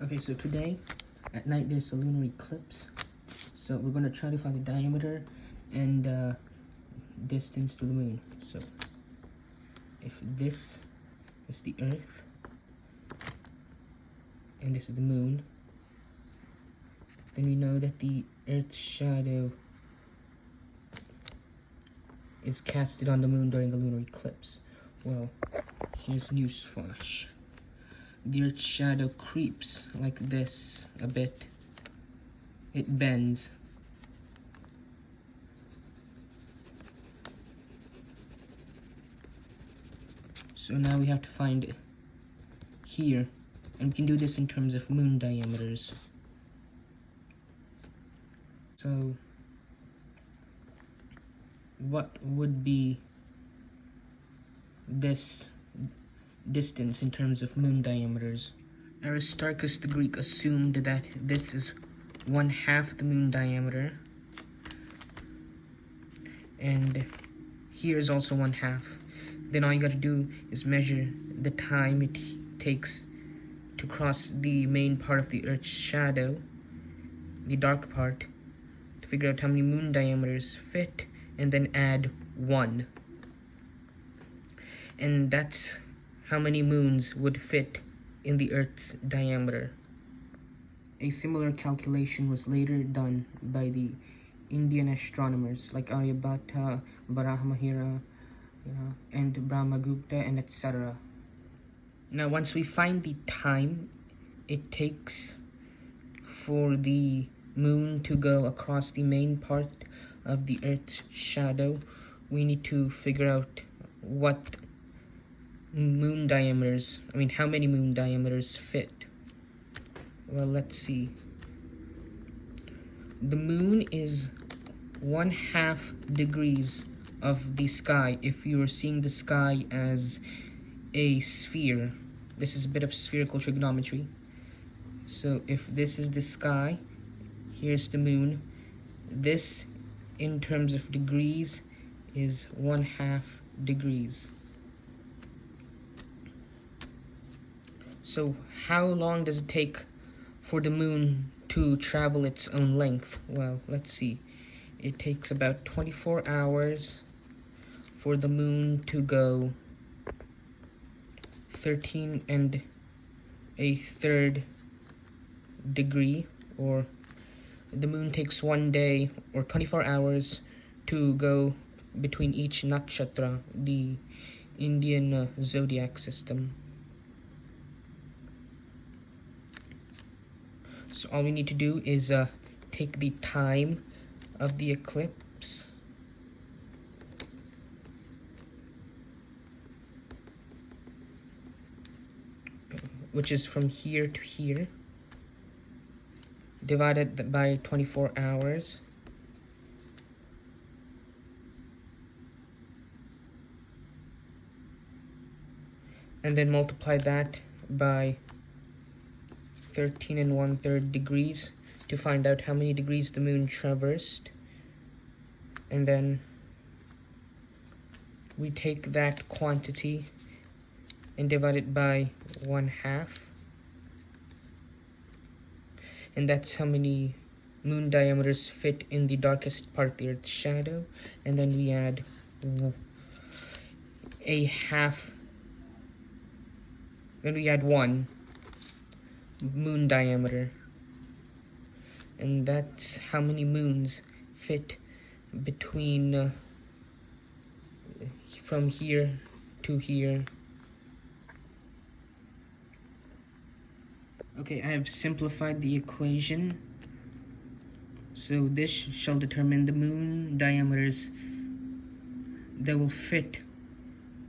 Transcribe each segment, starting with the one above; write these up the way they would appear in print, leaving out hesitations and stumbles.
Okay, so today at night there's a lunar eclipse. So we're gonna try to find the diameter and distance to the moon. So if this is the Earth and this is the moon, then we know that the Earth's shadow is casted on the moon during the lunar eclipse. Well, here's newsflash. The Earth's shadow creeps like this a bit. It bends. So now we have to find it here, and we can do this in terms of moon diameters. So what would be this distance in terms of moon diameters? Aristarchus the Greek assumed that this is 1/2 the moon diameter, and here is also 1/2. Then all you gotta do is measure the time it takes to cross the main part of the Earth's shadow, the dark part, to figure out how many moon diameters fit, and then add 1. And that's how many moons would fit in the Earth's diameter. A similar calculation was later done by the Indian astronomers like Aryabhata, Barahmahira, and Brahmagupta, and etc. Now, once we find the time it takes for the moon to go across the main part of the Earth's shadow, we need to figure out what moon diameters, how many moon diameters fit. Well, let's see. The moon is 1/2 degrees of the sky if you are seeing the sky as a sphere. This is a bit of spherical trigonometry. So if this is the sky, here's the moon. This, in terms of degrees, is 1/2 degrees. So how long does it take for the moon to travel its own length? Well, let's see. It takes about 24 hours for the moon to go 13 1/3 degree, or the moon takes 1 day or 24 hours to go between each nakshatra, the Indian zodiac system. So all we need to do is take the time of the eclipse, which is from here to here, divided by 24 hours. And then multiply that by 13 1/3 degrees to find out how many degrees the moon traversed. And then we take that quantity and divide it by 1/2. And that's how many moon diameters fit in the darkest part of the Earth's shadow. And then we add a half, then we add 1 moon diameter. And that's how many moons fit between from here to here. Okay, I have simplified the equation. So this shall determine the moon diameters that will fit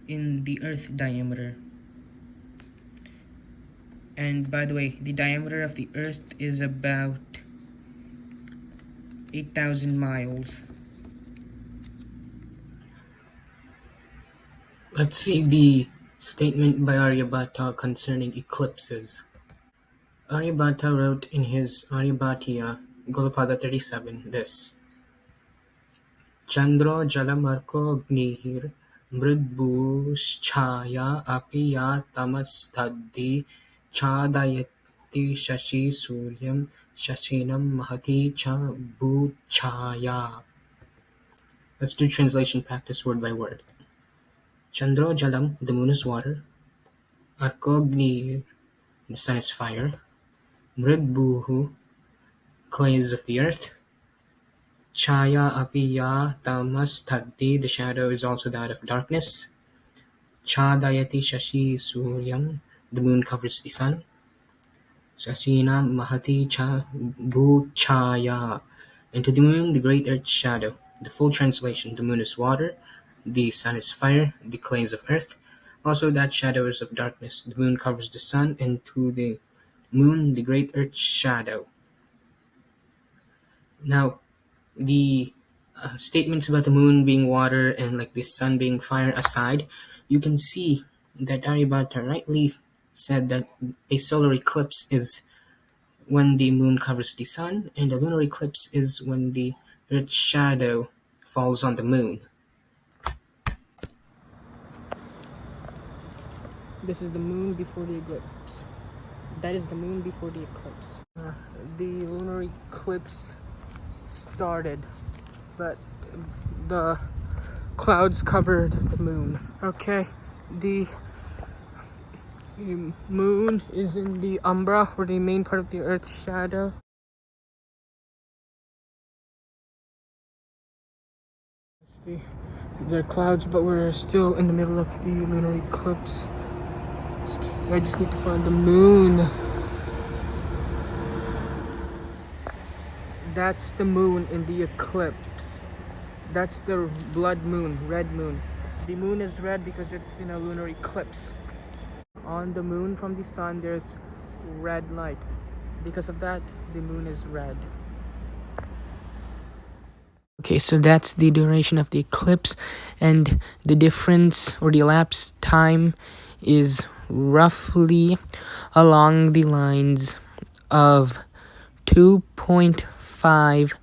in the Earth diameter. And by the way, the diameter of the Earth is about 8,000 miles. Let's see the statement by Aryabhata concerning eclipses. Aryabhata wrote in his Aryabhatiya, Golapada 37, this: Chandro jalamarko gnihir mridbhushchaya api ya tamastadhi chadayati Dayati Shashi Suryam Shashinam Mahati Cha Bhuchaya. Let's do translation practice word by word. Chandra Jalam, the moon is water. Arkogni, the sun is fire. Mridbuhu, clay is of the earth. Chaya apiya tamas taddi, the shadow is also that of darkness. Chadayati shashi suryam, the moon covers the sun. Shashina mahati cha bhuchaya, and to the moon the great earth's shadow. The full translation: the moon is water, the sun is fire, the clay is of earth. Also that shadow is of darkness. The moon covers the sun, and to the moon the great earth's shadow. Now, the statements about the moon being water and like the sun being fire aside, you can see that Aryabhata rightly said that a solar eclipse is when the moon covers the sun, and a lunar eclipse is when the earth's shadow falls on the moon. This is the moon before the eclipse. That is the moon before the eclipse. The lunar eclipse started, but the clouds covered the moon. Okay, the moon is in the umbra, or the main part of the earth's shadow. There are clouds, but we're still in the middle of the lunar eclipse. I just need to find the moon. That's the moon in the eclipse. That's the blood moon, red moon. The moon is red because it's in a lunar eclipse. On the moon from the sun, there's red light. Because of that, the moon is red. Okay, so that's the duration of the eclipse, and the difference or the elapsed time is roughly along the lines of 2.5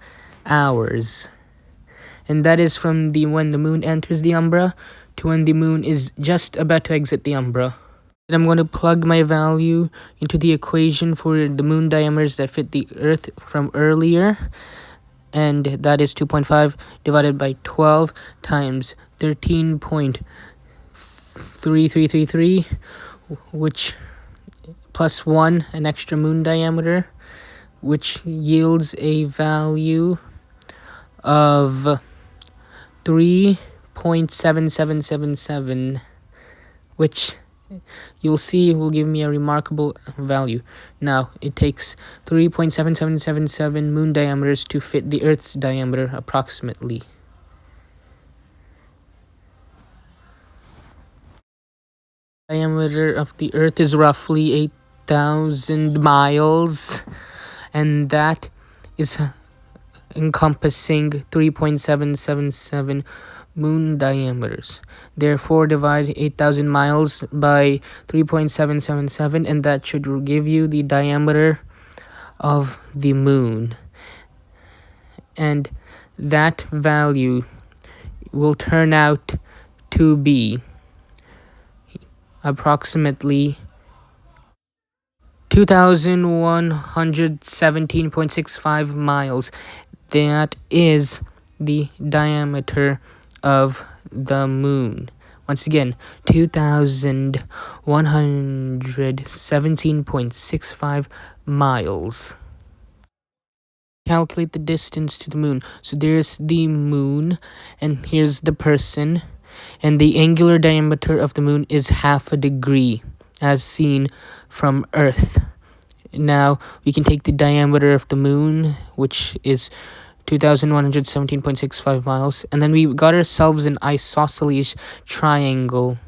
hours. And that is from when the moon enters the umbra to when the moon is just about to exit the umbra. And I'm going to plug my value into the equation for the moon diameters that fit the Earth from earlier. And that is 2.5 divided by 12 times 13.3333, which plus 1, an extra moon diameter, which yields a value of 3.7777, which you'll see will give me a remarkable value. Now, it takes 3.7777 moon diameters to fit the Earth's diameter approximately. The diameter of the Earth is roughly 8,000 miles, and that is encompassing 3.777 moon diameters. Therefore, divide 8,000 miles by 3.777, and that should give you the diameter of the moon. And that value will turn out to be approximately 2,117.65 miles. That is the diameter of the moon. Once again, 2,117.65 miles. Calculate the distance to the moon. So there's the moon, and here's the person, and the angular diameter of the moon is 1/2 degree, as seen from Earth. Now, we can take the diameter of the moon, which is 2,117.65 miles, and then we got ourselves an isosceles triangle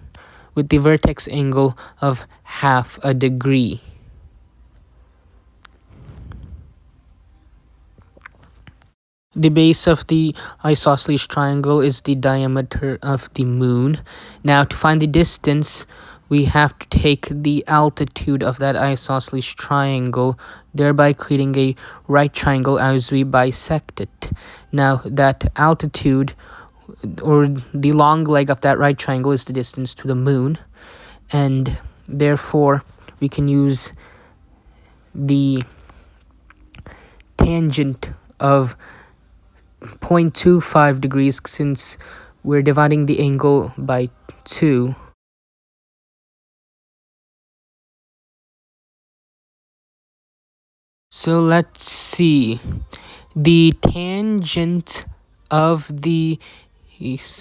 with the vertex angle of 1/2 degree. The base of the isosceles triangle is the diameter of the moon. Now, to find the distance, we have to take the altitude of that isosceles triangle, thereby creating a right triangle as we bisect it. Now, that altitude, or the long leg of that right triangle, is the distance to the moon, and therefore we can use the tangent of 0.25 degrees, since we're dividing the angle by 2. So let's see. The tangent of the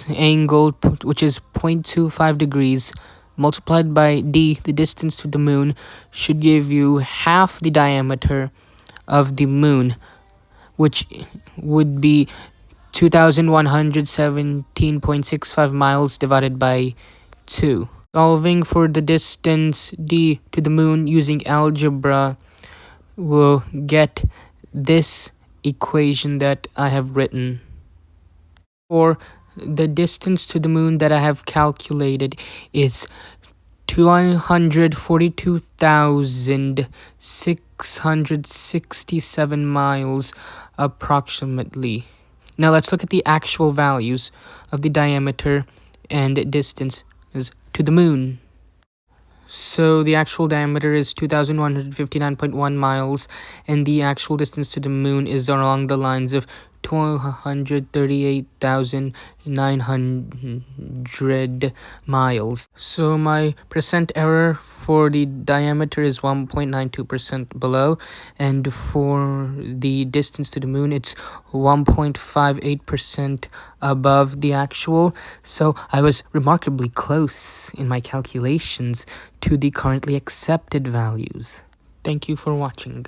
angle, which is 0.25 degrees, multiplied by d, the distance to the moon, should give you half the diameter of the moon, which would be 2,117.65 miles divided by 2. Solving for the distance d to the moon using algebra will get this equation that I have written. For the distance to the moon that I have calculated is 242,667 miles approximately. Now let's look at the actual values of the diameter and distance to the moon. So the actual diameter is 2,159.1 miles, and the actual distance to the moon is along the lines of 238,900 miles. So my percent error for the diameter is 1.92% below, and for the distance to the moon, it's 1.58% above the actual. So I was remarkably close in my calculations to the currently accepted values. Thank you for watching.